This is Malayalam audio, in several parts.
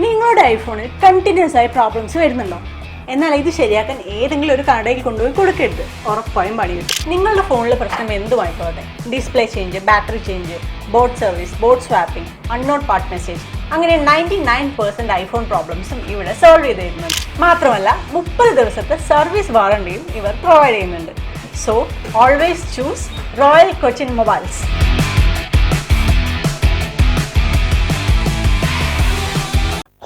നിങ്ങളുടെ ഐഫോണിൽ കണ്ടിന്യൂസ് ആയി പ്രോബ്ലംസ് വരുന്നുണ്ടോ? എന്നാൽ ഇത് ശരിയാക്കാൻ ഏതെങ്കിലും ഒരു കടയിൽ കൊണ്ടുപോയി കൊടുക്കരുത്. ഉറപ്പായും പണി കിട്ടും. നിങ്ങളുടെ ഫോണിലെ പ്രശ്നം എന്തുമായിക്കോട്ടെ, display change, battery change, board service, board swapping, unknown part message, അങ്ങനെ 99% ഐഫോൺ പ്രോബ്ലംസും ഇവിടെ സോൾവ് ചെയ്ത് തരുന്നുണ്ട്. മാത്രമല്ല 30 ദിവസത്തെ സർവീസ് വാറണ്ടിയും ഇവർ പ്രൊവൈഡ് ചെയ്യുന്നുണ്ട്. So always choose royal Cochin mobiles.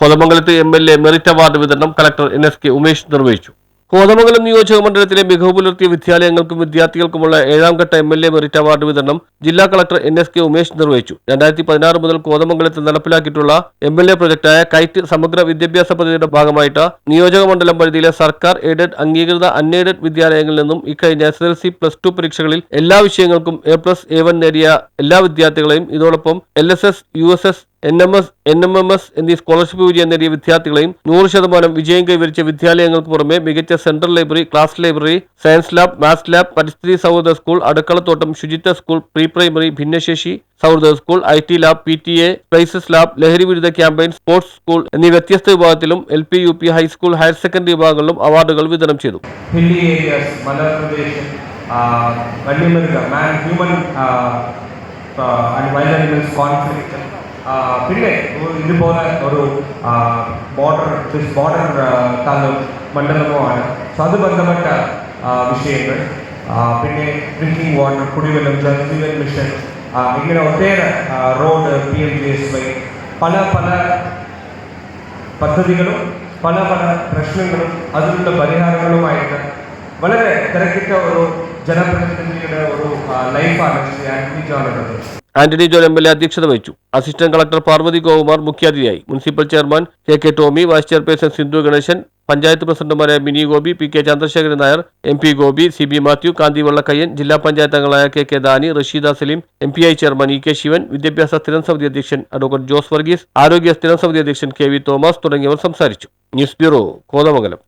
കോതമംഗലത്ത് MLA മെറിറ്റ് അവാർഡ് വിതരണം കളക്ടർ NSK ഉമേഷ് നിർവഹിച്ചു. കോതമംഗലം നിയോജക മണ്ഡലത്തിലെ മികവ് പുലർത്തിയ വിദ്യാലയങ്ങൾക്കും വിദ്യാർത്ഥികൾക്കുമുള്ള 7ാം ഘട്ട MLA മെറിറ്റ് അവാർഡ് വിതരണം ജില്ലാ കളക്ടർ NSK ഉമേഷ് നിർവഹിച്ചു. 2016 മുതൽ കോതമംഗലത്ത് നടപ്പിലാക്കിയിട്ടുള്ള MLA പ്രൊജക്ടായ കൈറ്റ് സമഗ്ര വിദ്യാഭ്യാസ പദ്ധതിയുടെ ഭാഗമായിട്ട് നിയോജക മണ്ഡലം പരിധിയിലെ സർക്കാർ എയ്ഡഡ്, അംഗീകൃത, അൺഎയ്ഡഡ് വിദ്യാലയങ്ങളിൽ നിന്നും ഇക്കഴിഞ്ഞ SSLC, +2 പരീക്ഷകളിൽ എല്ലാ വിഷയങ്ങൾക്കും A+, A1 നേടിയ എല്ലാ വിദ്യാർത്ഥികളെയും ഇതോടൊപ്പം LSS, USS, NMS, NMMS എന്നീ സ്കോളർഷിപ്പ് വിജയം നേടിയ വിദ്യാർത്ഥികളെയും 100% വിജയം കൈവരിച്ച വിദ്യാലയങ്ങൾക്ക് പുറമെ മികച്ച central library, class library, science lab, maths lab, പരിസ്ഥിതി സൗഹൃദ സ്കൂൾ, അടുക്കളത്തോട്ടം, ശുചിത്വ സ്കൂൾ, പ്രീ പ്രൈമറി, ഭിന്നശേഷി സൗഹൃദ school, IT lab, PTA, spices lab, ലഹരി വിരുദ്ധ ക്യാമ്പയിൻ, സ്പോർട്സ് സ്കൂൾ എന്നീ വ്യത്യസ്ത വിഭാഗത്തിലും LP, UP, high school, higher secondary വിഭാഗങ്ങളിലും അവാർഡുകൾ വിതരണം ചെയ്തു. പിന്നെ ഇതുപോലെ ഒരു ബോർഡർ മണ്ഡലവുമാണ്. സോ അത് ബന്ധപ്പെട്ട വിഷയങ്ങൾ, പിന്നെ ഡ്രിങ്കിങ് വാട്ടർ, കുടിവെള്ളം, ജലജീവൻ മിഷൻ, ഇങ്ങനെ ഒട്ടേറെ റോഡ്, PMGSY, പല പദ്ധതികളും പല പ്രശ്നങ്ങളും അതിനുള്ള പരിഹാരങ്ങളുമായിട്ട് വളരെ തിരക്കിട്ട ഒരു ജനപ്രതിനിധിയുടെ ഒരു ലൈഫാണ് ആന്റണി ജോൺ MLA അധ്യക്ഷത വഹിച്ചു. അസിസ്റ്റന്റ് കളക്ടർ പാർവതി ഗോകുമാർ മുഖ്യാതിഥിയായി. Municipal chairman KK Tomy, vice chairperson Sindhu Ganesan, panchayat പ്രസിഡന്റുമാരായ Mini Gopi, PK Chandrasekharan Nair, MP Gopi, CB Mathew, Kanthi Vallakkayyan, ജില്ലാ പഞ്ചായത്ത് അംഗങ്ങളായ KK Dani, Rasheeda Saleem, MPI chairman EK Sivan, വിദ്യാഭ്യാസ സ്ഥിരം സമിതി അധ്യക്ഷൻ അഡ്വക്കേറ്റ് ജോസ് വർഗീസ്, ആരോഗ്യ സ്ഥിരം സമിതി അധ്യക്ഷൻ KV തോമസ് തുടങ്ങിയവർ സംസാരിച്ചു. News bureau, Kothamangalam.